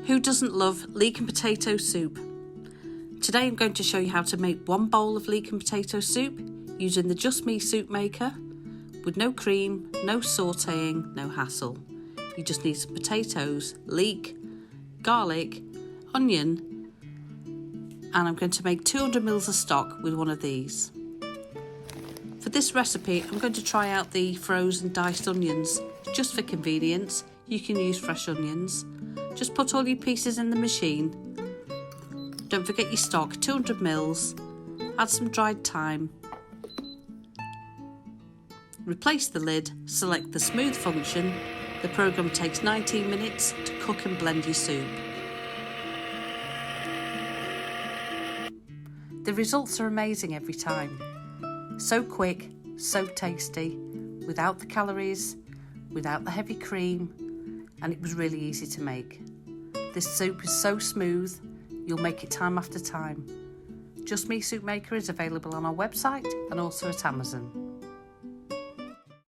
Who doesn't love leek and potato soup? Today I'm going to show you how to make 1 bowl of leek and potato soup using the Justme Soup maker with no cream, no sautéing, no hassle. You just need some potatoes, leek, garlic, onion, and I'm going to make 200 ml of stock with one of these. For this recipe I'm going to try out the frozen diced onions. Just for convenience, you can use fresh onions. Just put all your pieces in the machine. Don't forget your stock, 200 ml, add some dried thyme. Replace the lid, select the smooth function. The programme takes 19 minutes to cook and blend your soup. The results are amazing every time. So quick, so tasty, without the calories, without the heavy cream, and it was really easy to make. This soup is so smooth, you'll make it time after time. Justme Soup Maker is available on our website and also at Amazon.